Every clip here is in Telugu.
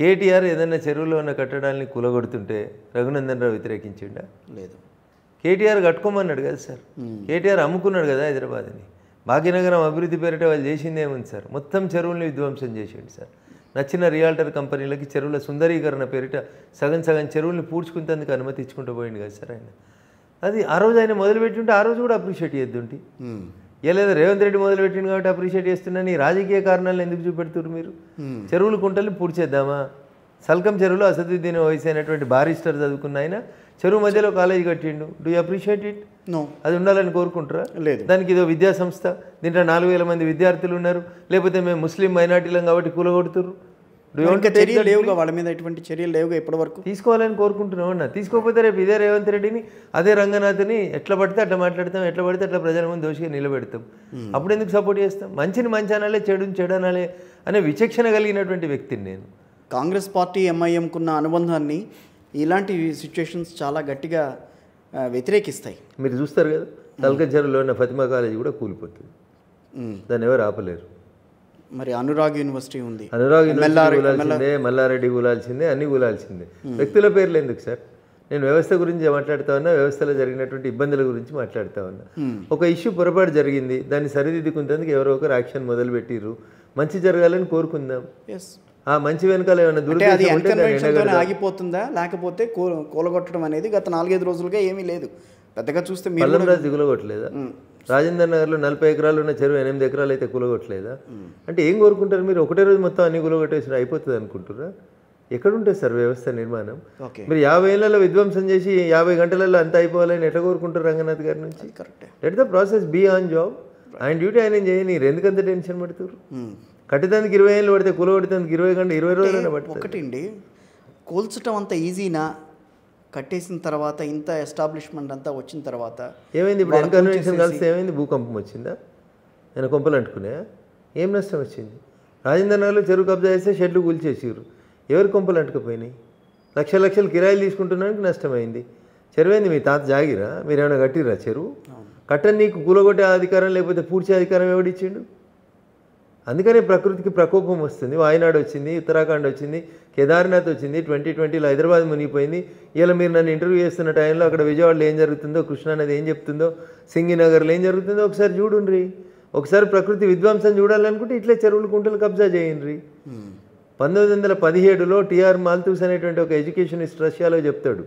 కేటీఆర్ ఏదైనా చెరువులో ఉన్న కట్టడాలని కూలగొడుతుంటే రఘునందన్ రావు వ్యతిరేకించిండా? లేదు. కేటీఆర్ కట్టుకోమన్నాడు కదా సార్. కేటీఆర్ అమ్ముకున్నాడు కదా హైదరాబాద్ని. భాగ్యనగరం అభివృద్ధి పేరిట వాళ్ళు చేసింది ఏముంది సార్? మొత్తం చెరువుల్ని విధ్వంసం చేసేయండి సార్. నచ్చిన రియాల్టర్ కంపెనీలకి చెరువుల సుందరీకరణ పేరిట సగం సగం చెరువుల్ని పూడ్చుకుంటేందుకు అనుమతి ఇచ్చుకుంటూ పోయింది కదా సార్ ఆయన. అది ఆ రోజు ఆయన మొదలుపెట్టుంటే ఆ రోజు కూడా అప్రిషియేట్ చేద్దుంటి. లేదా రేవంత్ రెడ్డి మొదలుపెట్టింది కాబట్టి అప్రిషియేట్ చేస్తున్నాను. ఈ రాజకీయ కారణాలను ఎందుకు చూపెడుతున్నారు మీరు? చెరువులు కుంటల్ని పూడ్చేద్దామా? సల్కం చెరువులో అసదుద్దీన్ ఓవైసీ అయినటువంటి బారిస్టర్ చదువుకున్న ఆయన చెరువు మధ్యలో కాలేజీ కట్టిండు. Do you appreciate it? No. అది ఉండాలని కోరుకుంటారా? లేదు. దానికి ఇదో విద్యా సంస్థ, దీంట్లో 4000 మంది విద్యార్థులు ఉన్నారు. లేకపోతే మేము ముస్లిం మైనార్టీలం కాబట్టి కూలగొడుతున్నారు. చర్యలు లేవుగా, వాళ్ళ మీద ఎటువంటి చర్యలు లేవుగా ఇప్పటివరకు. తీసుకోవాలని కోరుకుంటున్నాం అన్న. తీసుకోకపోతే రేపు ఇదే రేవంత్ రెడ్డిని అదే రంగనాథ్ని ఎట్లా పడితే అట్లా మాట్లాడతాం, ఎట్లా పడితే అట్లా ప్రజల ముందు దోషిగా నిలబెడతాం. అప్పుడు ఎందుకు సపోర్ట్ చేస్తాం? మంచిని మంచి అనాలే, చెడుని చెడు అనాలే అనే విచక్షణ కలిగినటువంటి వ్యక్తిని నేను. కాంగ్రెస్ పార్టీ ఎంఐఎంకున్న అనుబంధాన్ని ఇలాంటి సిచ్యువేషన్స్ చాలా గట్టిగా వ్యతిరేకిస్తాయి. మీరు చూస్తారు కదా, తల్కచెరువులో ఉన్న ఫతిమా కాలేజీ కూడా కూలిపోతుంది. దాన్ని ఎవరు ఆపలేరు. మరి అనురాగ్ యూనివర్సిటీ ఉంది, అనురాగ్ యూనివర్సిటీ కూలాల్సిందే, మల్లారెడ్డి కూలాల్సిందే, అన్నీ కూలాల్సిందే. వ్యక్తుల పేర్లు ఎందుకు సార్? నేను వ్యవస్థ గురించి మాట్లాడుతా ఉన్నా, వ్యవస్థలో జరిగినటువంటి ఇబ్బందుల గురించి మాట్లాడుతూ ఉన్నా. ఒక ఇష్యూ పొరపాటు జరిగింది, దాన్ని సరిదిద్దుకుంటేందుకు ఎవరో ఒకరు యాక్షన్ మొదలుపెట్టిర్రు. మంచి జరగాలని కోరుకుందాం. ఆ మంచి వెనకాల ఏమైనా దుర్గతి ఆగిపోతుందా, లేకపోతే కూలగొట్టడం అనేది గత 4-5 రోజులుగా ఏమీ లేదు పెద్దగా చూస్తే. పల్లంరాజు కూలగొట్టలేదా? రాజేందర్ నగర్లో 40 ఎకరాలు ఉన్న చెరువు 8 ఎకరాలు అయితే కూలగొట్టలేదా? అంటే ఏం కోరుకుంటారు మీరు? ఒకటే రోజు మొత్తం అన్ని కూలగొట్టేసి అయిపోతుంది అనుకుంటారా? ఎక్కడుంటుంది సార్ వ్యవస్థ నిర్మాణం? మీరు 50 ఏళ్లలో విధ్వంసం చేసి 50 గంటలలో అంతా అయిపోవాలని ఎట్లా కోరుకుంటారు రంగనాథ్ గారి నుంచి? Correct. Let the process be on job. ఆయన డ్యూటీ ఆయన చేయని, ఎందుకంత టెన్షన్ పడుతున్నారు? కట్టేదానికి 20 ఏళ్ళు పడితే కూలగొట్టేందుకు 20 రోజులైనా పడుతుంది. ఒకటి అండి, కూల్చడం అంత ఈజీనా? కట్టేసిన తర్వాత ఇంత ఎస్టాబ్లిష్మెంట్ అంతా వచ్చిన తర్వాత ఏమైంది? ఇప్పుడు కన్వెన్షన్ కలిసి ఏమైంది? భూకంపం వచ్చిందా? నేను కొంపలు అంటుకునే ఏం నష్టం వచ్చింది? రాజేంద్ర నగర్లో చెరువు కబ్జా చేస్తే షెడ్లు కూల్చేసారు. ఎవరు కొంపలు అంటుకుపోయినాయి? లక్షలు కిరాయిలు తీసుకుంటున్నానికి నష్టమైంది. చెరువు ఏంది? మీ తాత జాగిరా? మీరు ఏమైనా కట్టిరా చెరువు? కట్టని నీకు కూలగొట్టే అధికారం లేకపోతే పూడ్చే అధికారం ఎవడిచ్చిండు? అందుకనే ప్రకృతికి ప్రకోపం వస్తుంది. వాయనాడు వచ్చింది, ఉత్తరాఖండ్ వచ్చింది, కేదార్నాథ్ వచ్చింది, 2020లో హైదరాబాద్ మునిగిపోయింది. ఇలా మీరు నన్ను ఇంటర్వ్యూ చేస్తున్న టైంలో అక్కడ విజయవాడలో ఏం జరుగుతుందో, కృష్ణానది ఏం చెప్తుందో, సింగినగర్లో ఏం జరుగుతుందో ఒకసారి చూడుండ్రి. ఒకసారి ప్రకృతి విధ్వంసం చూడాలనుకుంటే ఇట్లే చెరువులు కుంటలు కబ్జా చేయండి. 1917లో టిఆర్ మాల్తూస్ అనేటువంటి ఒక ఎడ్యుకేషనిస్ట్ రష్యాలో చెప్తాడు,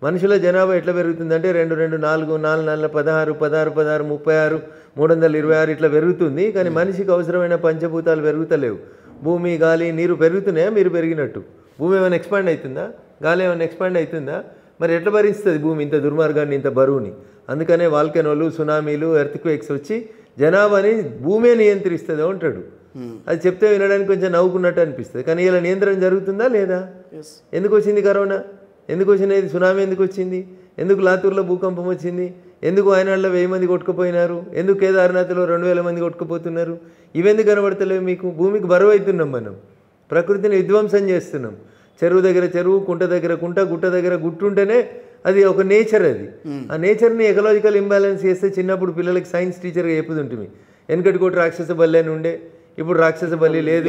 మనుషుల జనాభా ఎట్లా పెరుగుతుందంటే 2, 2, 4, 4, 4, 16, 16, 16, 36, 326 ఇట్లా పెరుగుతుంది. కానీ మనిషికి అవసరమైన పంచభూతాలు పెరుగుతలేవు. భూమి, గాలి, నీరు పెరుగుతున్నాయా? మీరు పెరిగినట్టు. భూమి ఏమైనా ఎక్స్పాండ్ అవుతుందా? గాలి ఏమైనా ఎక్స్పాండ్ అవుతుందా? మరి ఎట్లా భరిస్తుంది భూమి ఇంత దుర్మార్గాన్ని, ఇంత బరువుని? అందుకనే వాల్కెనోలు, సునామీలు, ఎర్త్క్వేక్స్ వచ్చి జనాభాని భూమే నియంత్రిస్తుంది అంటాడు. అది చెప్తే వినడానికి కొంచెం నవ్వుకున్నట్టు అనిపిస్తుంది. కానీ ఇలా నియంత్రణ జరుగుతుందా లేదా? ఎందుకు వచ్చింది కరోనా? ఎందుకు వచ్చినది సునామీ? ఎందుకు వచ్చింది? ఎందుకు లాతూర్లో భూకంపం వచ్చింది? ఎందుకు వాయనాడులో 1000 మంది కొట్టుకుపోయినారు? ఎందుకు కేదార్నాథ్లో 2000 మంది కొట్టుకుపోతున్నారు? ఇవెందుకు కనబడతలేవు మీకు? భూమికి బరువు అవుతున్నాం మనం, ప్రకృతిని విధ్వంసం చేస్తున్నాం. చెరువు దగ్గర చెరువు, కుంట దగ్గర కుంట, గుట్ట దగ్గర గుట్టు ఉంటేనే అది ఒక నేచర్. అది ఆ నేచర్ని ఎకలాజికల్ ఇంబ్యాలెన్స్ చేస్తే చిన్నప్పుడు పిల్లలకి సైన్స్ టీచర్గా చెప్పుతుంటుంది. వెనకటి కోటి రాక్షస బల్లి అని ఉండే, ఇప్పుడు రాక్షస బల్లి లేదు.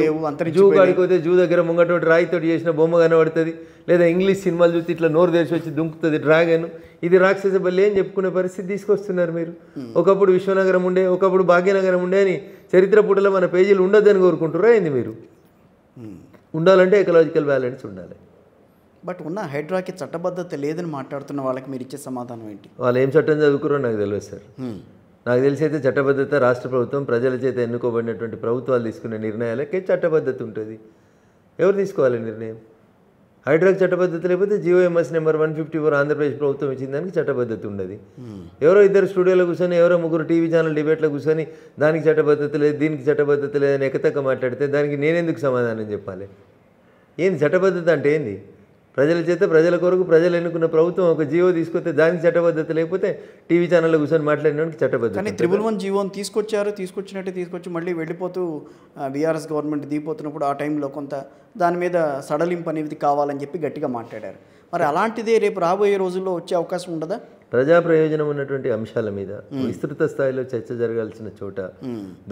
జూ కాడిపోతే జూ దగ్గర ముంగటోటి రాయితోటి చేసిన బొమ్మ కనబడుతుంది. లేదా ఇంగ్లీష్ సినిమాలు చూస్తే ఇట్లా నోరు తెరిచి వచ్చి దుంకుతుంది డ్రాగన్. ఇది రాక్షస బల్లి అని చెప్పుకునే పరిస్థితి తీసుకొస్తున్నారు మీరు. ఒకప్పుడు విశ్వనగరం ఉండే, ఒకప్పుడు భాగ్యనగరం ఉండే అని చరిత్ర పుటలో మన పేజీలు ఉండొద్దని కోరుకుంటారా ఏంది మీరు? ఉండాలంటే ఎకలాజికల్ బ్యాలెన్స్ ఉండాలి. బట్ ఉన్న హైడ్రాకి చట్టబద్ధత లేదని మాట్లాడుతున్న వాళ్ళకి మీరు ఇచ్చే సమాధానం ఏంటి? వాళ్ళు ఏం చట్టం చదువుకురో నాకు తెలియదు సార్. నాకు తెలిసి అయితే చట్టబద్ధత రాష్ట్ర ప్రభుత్వం, ప్రజల చేత ఎన్నుకోబడినటువంటి ప్రభుత్వాలు తీసుకునే నిర్ణయాలకే చట్టబద్ధత ఉంటుంది. ఎవరు తీసుకోవాలి నిర్ణయం? హైడ్రాక్ చట్టబద్ధత లేకపోతే GOMS నెంబర్ 154 ఆంధ్రప్రదేశ్ ప్రభుత్వం ఇచ్చిన దానికి చట్టబద్ధత ఉండదు. ఎవరో ఇద్దరు స్టూడియోలో కూర్చొని, ఎవరో ముగ్గురు టీవీ ఛానల్ డిబేట్లో కూర్చొని దానికి చట్టబద్ధత లేదు, దీనికి చట్టబద్ధత లేదని ఎకతక్క మాట్లాడితే దానికి నేనెందుకు సమాధానం చెప్పాలి? ఏంది చట్టబద్ధత అంటే? ఏంది? ప్రజల చేత, ప్రజల కొరకు, ప్రజలు ఎన్నుకున్న ప్రభుత్వం ఒక జీవో తీసుకొస్తే దానికి చట్టబద్ధత లేకపోతే టీవీ ఛానల్లో కూర్చొని మాట్లాడినోడికి చట్టబద్ధత. కానీ 111 జీవోని తీసుకొచ్చి మళ్ళీ వెళ్ళిపోతూ బీఆర్ఎస్ గవర్నమెంట్ దిగిపోతున్నప్పుడు ఆ టైంలో కొంత దాని మీద సడలింపు అనేది కావాలని చెప్పి గట్టిగా మాట్లాడారు. మరి అలాంటిదే రేపు రాబోయే రోజుల్లో వచ్చే అవకాశం ఉండదా? ప్రజా ప్రయోజనం ఉన్నటువంటి అంశాల మీద విస్తృత స్థాయిలో చర్చ జరగాల్సిన చోట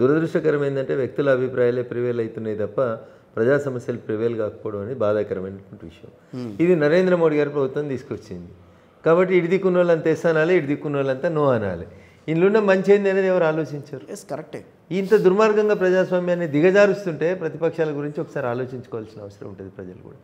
దురదృష్టకరం ఏంటంటే వ్యక్తుల అభిప్రాయాలే ప్రివేల్ అవుతున్నాయి తప్ప ప్రజా సమస్యలు ప్రివేల్ కాకపోవడం అనేది బాధాకరమైనటువంటి విషయం. ఇది నరేంద్ర మోడీ గారి ప్రభుత్వం తీసుకొచ్చింది. కాబట్టి ఇటు దిక్కున్న వాళ్ళంతా ఎస్ అనాలి, ఇటు దిక్కున్న వాళ్ళంతా నో అనాలి. ఇందులో మంచి ఏంది అనేది ఎవరు ఆలోచించారు. ఎస్ కరెక్టే. ఇంత దుర్మార్గంగా ప్రజాస్వామ్యాన్ని దిగజారుస్తుంటే ప్రతిపక్షాల గురించి ఒకసారి ఆలోచించుకోవాల్సిన అవసరం ఉంటుంది ప్రజలు కూడా.